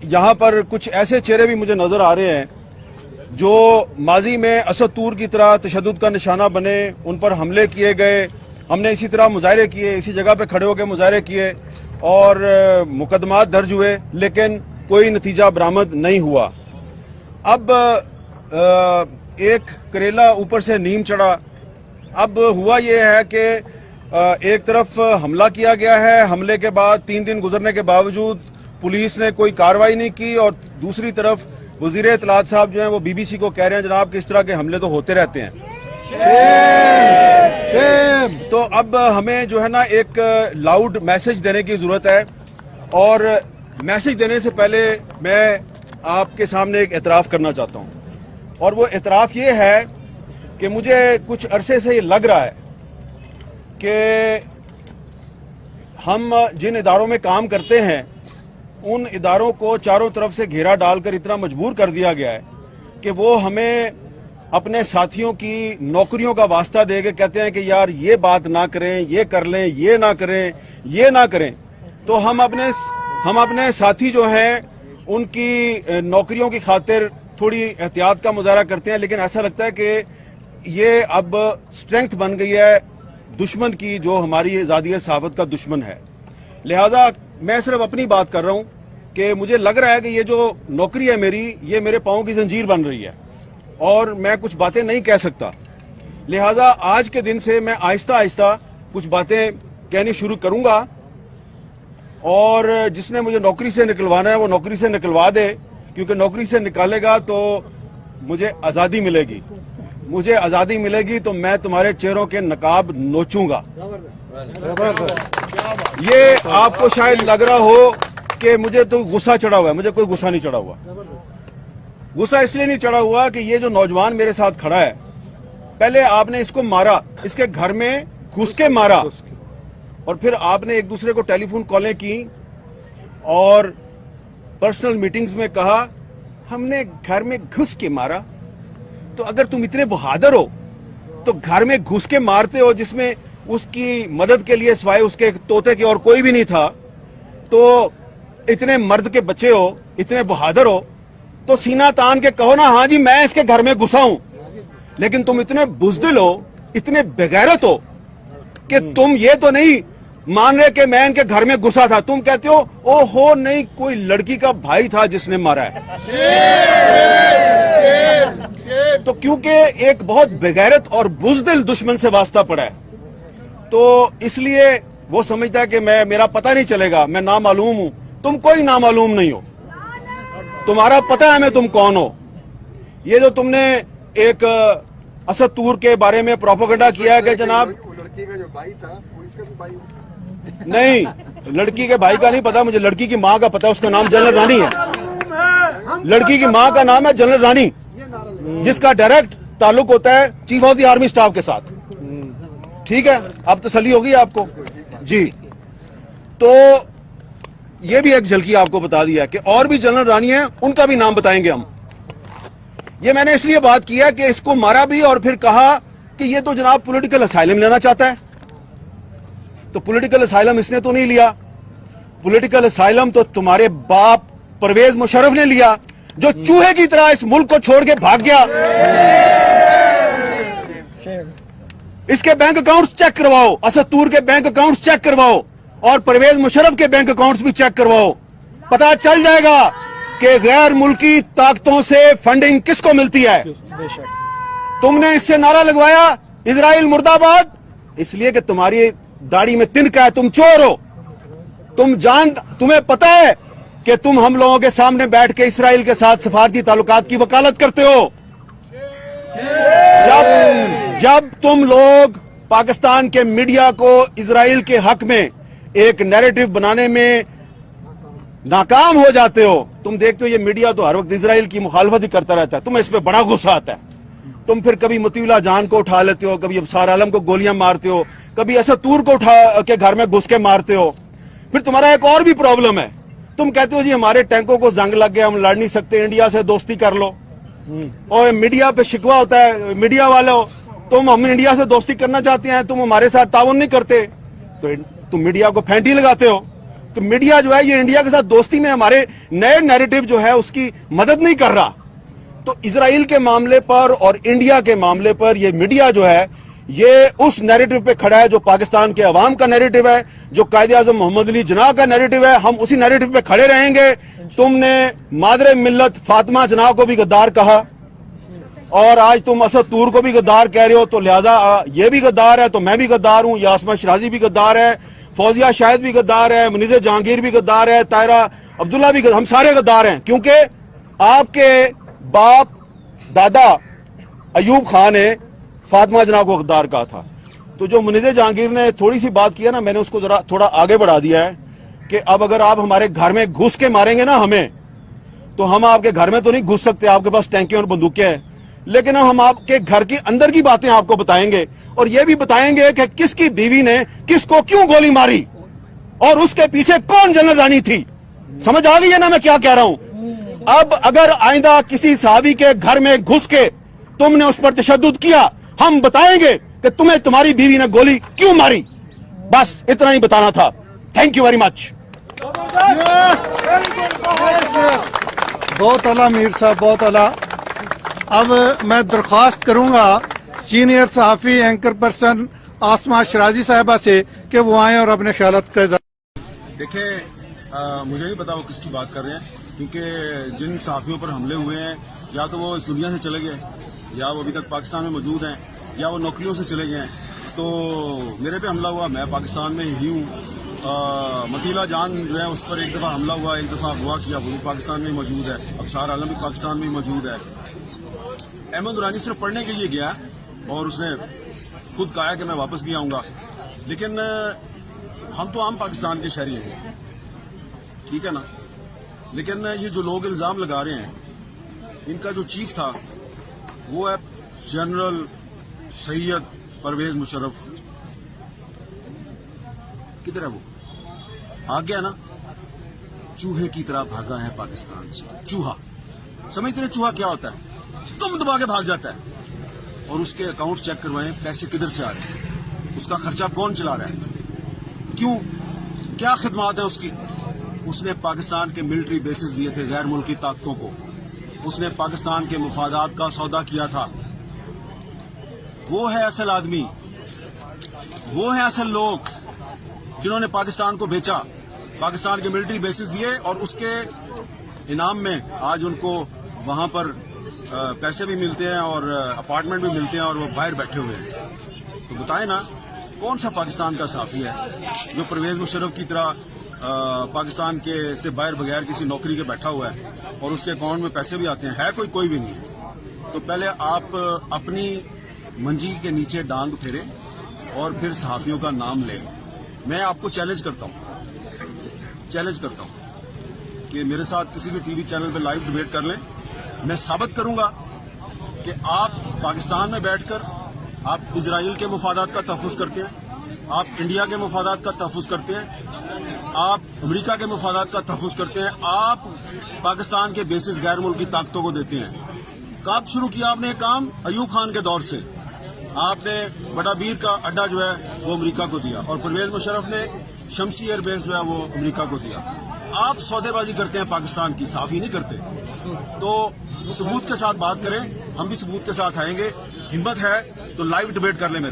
यहाँ पर कुछ ऐसे चेहरे भी मुझे नजर आ रहे हैं जो माजी में असद तूर की तरह तशद्दुद का निशाना बने, उन पर हमले किए गए। हमने इसी तरह मुजाहरे किए, इसी जगह पे खड़े होकर मुजाहरे किए और मुकदमात दर्ज हुए, लेकिन कोई नतीजा बरामद नहीं हुआ। अब एक करेला ऊपर से नीम चढ़ा। अब हुआ ये है कि एक तरफ हमला किया गया है, हमले के बाद 3 दिन गुजरने के बावजूद पुलिस ने कोई कार्रवाई नहीं की, और दूसरी तरफ वजीर इत्तलात साहब जो हैं वो BBC को कह रहे हैं जनाब कि इस तरह के हमले तो होते रहते हैं। तो अब हमें जो है ना एक लाउड मैसेज देने की जरूरत है, और मैसेज देने से पहले मैं आपके सामने एक एतराफ़ करना चाहता हूं, और वो एतराफ़ ये है कि मुझे कुछ अरसे से ये लग रहा है कि हम जिन इदारों में काम करते हैं उन इदारों को चारों तरफ से घेरा डालकर इतना मजबूर कर दिया गया है कि वो हमें अपने साथियों की नौकरियों का वास्ता दे के कहते हैं कि यार ये बात ना करें, ये कर लें, ये ना करें, ये ना करें। तो हम अपने साथी जो हैं उनकी नौकरियों की खातिर थोड़ी एहतियात का मुजाहरा करते हैं, लेकिन ऐसा लगता है कि ये अब स्ट्रेंथ बन गई है दुश्मन की, जो हमारी आज़ादी सहाफ़त का दुश्मन है। लिहाजा मैं सिर्फ अपनी बात कर रहा हूं कि मुझे लग रहा है कि ये जो नौकरी है मेरी, ये मेरे पाँव की जंजीर बन रही है और मैं कुछ बातें नहीं कह सकता। लिहाजा आज के दिन से मैं आहिस्ता आहिस्ता कुछ बातें कहनी शुरू करूंगा, और जिसने मुझे नौकरी से निकलवाना है वो नौकरी से निकलवा दे, क्योंकि नौकरी से निकालेगा तो मुझे आज़ादी मिलेगी। मुझे आज़ादी मिलेगी तो मैं तुम्हारे चेहरों के नकाब नोचूंगा। ये आपको शायद लग रहा हो कि मुझे तो गुस्सा चढ़ा हुआ है, मुझे कोई गुस्सा नहीं चढ़ा हुआ। गुस्सा इसलिए नहीं चढ़ा हुआ कि ये जो नौजवान मेरे साथ खड़ा है, पहले आपने इसको मारा, इसके घर में घुस के मारा, और फिर आपने एक दूसरे को टेलीफोन कॉलें की और पर्सनल मीटिंग्स में कहा हमने घर में घुस के मारा। तो अगर तुम इतने बहादुर हो तो घर में घुस के मारते हो जिसमें उसकी मदद के लिए सिवाय उसके तोते के और कोई भी नहीं था, तो इतने मर्द के बच्चे हो, इतने बहादुर हो, तो सीना तान के कहो ना हाँ जी मैं इसके घर में घुसा हूं। लेकिन तुम इतने बुज़दिल हो, इतने बेगैरत हो कि तुम ये तो नहीं मान रहे कि मैं इनके घर में घुसा था, तुम कहते हो ओहो नहीं कोई लड़की का भाई था जिसने मारा है। तो क्योंकि एक बहुत बेगैरत और बुज़दिल दुश्मन से वास्ता पड़ा है, तो इसलिए वो समझता है कि मेरा पता नहीं चलेगा, मैं नामालूम हूं। तुम कोई नामालूम नहीं हो, तुम्हारा पता है मैं तुम कौन हो। ये जो तुमने एक असद तूर के बारे में प्रोपेगेंडा किया है कि जनाब लड़की का जो भाई था वो इसका भी भाई नहीं, लड़की के भाई का नहीं पता मुझे, लड़की की माँ का पता है, उसका नाम जनरल रानी है। लड़की की माँ का नाम है जनरल रानी, जिसका डायरेक्ट ताल्लुक होता है chief of the army staff के साथ। ठीक है, अब तसल्ली होगी आपको जी। तो ये भी एक झलकी आपको बता दिया कि और भी जनरल रानी है, उनका भी नाम बताएंगे हम। ये मैंने इसलिए बात किया कि इसको मारा भी और फिर कहा कि ये तो जनाब पॉलिटिकल असाइलम लेना चाहता है। तो पॉलिटिकल असाइलम इसने तो नहीं लिया, पॉलिटिकल असाइलम तो तुम्हारे बाप परवेज मुशर्रफ ने लिया, जो चूहे की तरह इस मुल्क को छोड़ के भाग गया। इसके बैंक अकाउंट्स चेक करवाओ, असद तूर के बैंक अकाउंट्स चेक करवाओ, और परवेज मुशर्रफ के बैंक अकाउंट्स भी चेक करवाओ। पता चल जाएगा कि गैर मुल्की ताकतों से फंडिंग किसको मिलती है। तुमने इससे नारा लगवाया इजराइल मुर्दाबाद, इसलिए कि तुम्हारी दाढ़ी में तिनका है, तुम चोर हो। तुम्हें पता है कि तुम हम लोगों के सामने बैठ के इजराइल के साथ सफारती ताल्लुकात की वकालत करते हो। जब तुम लोग पाकिस्तान के मीडिया को इजराइल के हक में एक नैरेटिव बनाने में नाकाम हो जाते हो, तुम देखते हो ये मीडिया तो हर वक्त इजराइल की मुखालफत ही करता रहता है, तुम्हें इस पे बड़ा गुस्सा आता है। तुम फिर कभी मतीउल्लाह जान को उठा लेते हो, कभी अबसार आलम को गोलियां मारते हो, कभी असद तूर को उठा के घर में घुस के मारते हो। फिर तुम्हारा एक और भी प्रॉब्लम है, तुम कहते हो जी हमारे टैंकों को जंग लग गया, हम लड़ नहीं सकते, इंडिया से दोस्ती कर लो। और मीडिया पे शिकवा होता है, मीडिया वालों हम इंडिया से दोस्ती करना चाहते हैं, तुम हमारे साथ ताउन नहीं करते, तो तुम मीडिया को फेंटी लगाते हो। کہ میڈیا جو ہے یہ انڈیا کے ساتھ دوستی میں ہمارے نئے نیریٹو جو ہے اس کی مدد نہیں کر رہا. تو اسرائیل کے معاملے پر اور انڈیا کے معاملے پر یہ میڈیا جو ہے یہ اس نیریٹو پہ کھڑا ہے جو پاکستان کے عوام کا نیریٹو ہے, جو قائد اعظم محمد علی جناح کا نیریٹو ہے. ہم اسی نیریٹو پہ کھڑے رہیں گے. تم نے مادر ملت فاطمہ جناح کو بھی غدار کہا اور آج تم اسد طور کو بھی غدار کہہ رہے ہو, تو لہذا یہ بھی غدار ہے تو میں بھی غدار ہوں, یاسمہ شرازی بھی غدار ہے, فوزیہ شاہد بھی غدار ہے, منیزہ جہانگیر بھی غدار ہے, طاہرہ عبداللہ بھی غدار, ہم سارے غدار ہیں. کیونکہ آپ کے باپ دادا ایوب خان نے فاطمہ جناح کو غدار کہا تھا. تو جو منیزہ جہانگیر نے تھوڑی سی بات کیا نا, میں نے اس کو ذرا تھوڑا آگے بڑھا دیا ہے کہ اب اگر آپ ہمارے گھر میں گھس کے ماریں گے نا ہمیں, تو ہم آپ کے گھر میں تو نہیں گھس سکتے, آپ کے پاس ٹینکیں اور بندوقیں ہیں, لیکن ہم آپ کے گھر کی اندر کی باتیں آپ کو بتائیں گے اور یہ بھی بتائیں گے کہ کس کی بیوی نے کس کو کیوں گولی ماری اور اس کے پیچھے کون جنرل رانی تھی. سمجھ آ گئی ہے نا میں کیا کہہ رہا ہوں؟ اب اگر آئندہ کسی صحابی کے گھر میں گھس کے تم نے اس پر تشدد کیا, ہم بتائیں گے کہ تمہیں تمہاری بیوی نے گولی کیوں ماری. بس اتنا ہی بتانا تھا. Thank you very much. بہت اعلیٰ میر صاحب, بہت اعلیٰ. اب میں درخواست کروں گا سینئر صحافی اینکر پرسن آسمہ شرازی صاحبہ سے کہ وہ آئیں اور اپنے خیالات کا اظہار. دیکھیں مجھے نہیں پتا وہ کس کی بات کر رہے ہیں, کیونکہ جن صحافیوں پر حملے ہوئے ہیں یا تو وہ اس دنیا سے چلے گئے یا وہ ابھی تک پاکستان میں موجود ہیں یا وہ نوکریوں سے چلے گئے ہیں. تو میرے پہ حملہ ہوا, میں پاکستان میں ہی ہوں. متیلا جان جو ہے اس پر ایک دفعہ حملہ ہوا, ایک دفعہ اغوا کیا, وہ بھی پاکستان میں موجود ہے. ابصار عالم بھی پاکستان میں موجود ہے. احمد نورانی صرف پڑھنے کے لیے گیا اور اس نے خود کہا کہ میں واپس بھی آؤں گا, لیکن ہم تو عام پاکستان کے شہری ہیں, ٹھیک ہے نا. لیکن یہ جو لوگ الزام لگا رہے ہیں, ان کا جو چیف تھا وہ ہے جنرل سید پرویز مشرف. کدھر ہے وہ؟ آ گیا نا, چوہے کی طرح بھاگا ہے پاکستان سے. چوہا سمجھتے ہیں چوہا کیا ہوتا ہے؟ تم دبا کے بھاگ جاتا ہے. اور اس کے اکاؤنٹ چیک کروائیں, پیسے کدھر سے آ رہے ہیں, اس کا خرچہ کون چلا رہا ہے, کیوں, کیا خدمات ہیں اس کی. اس نے پاکستان کے ملٹری بیسز دیے تھے غیر ملکی طاقتوں کو, اس نے پاکستان کے مفادات کا سودا کیا تھا. وہ ہے اصل آدمی, وہ ہے اصل لوگ جنہوں نے پاکستان کو بیچا, پاکستان کے ملٹری بیسز دیے اور اس کے انعام میں آج ان کو وہاں پر پیسے بھی ملتے ہیں اور اپارٹمنٹ بھی ملتے ہیں اور وہ باہر بیٹھے ہوئے ہیں. تو بتائیں نا کون سا پاکستان کا صحافی ہے جو پرویز مشرف کی طرح پاکستان کے سے باہر بغیر کسی نوکری کے بیٹھا ہوا ہے اور اس کے اکاؤنٹ میں پیسے بھی آتے ہیں. ہے کوئی بھی نہیں ہے. تو پہلے آپ اپنی منجی کے نیچے ڈانگ پھیریں اور پھر صحافیوں کا نام لیں. میں آپ کو چیلنج کرتا ہوں کہ میرے ساتھ کسی بھی ٹی وی چینل پہ لائیو ڈیبیٹ کر لیں. میں ثابت کروں گا کہ آپ پاکستان میں بیٹھ کر آپ اسرائیل کے مفادات کا تحفظ کرتے ہیں, آپ انڈیا کے مفادات کا تحفظ کرتے ہیں, آپ امریکہ کے مفادات کا تحفظ کرتے ہیں, آپ پاکستان کے بیسز غیر ملکی طاقتوں کو دیتے ہیں. کب شروع کیا آپ نے یہ کام؟ ایوب خان کے دور سے. آپ نے بڑا بیر کا اڈا جو ہے وہ امریکہ کو دیا اور پرویز مشرف نے شمسی ایئر بیس جو ہے وہ امریکہ کو دیا. آپ سودے بازی کرتے ہیں پاکستان کی, صحافی نہیں کرتے. تو ثبوت کے ساتھ بات کریں, ہم بھی ثبوت کے ساتھ آئیں گے. ہمت ہے تو لائیو ڈیبیٹ کر لیں میرے سے.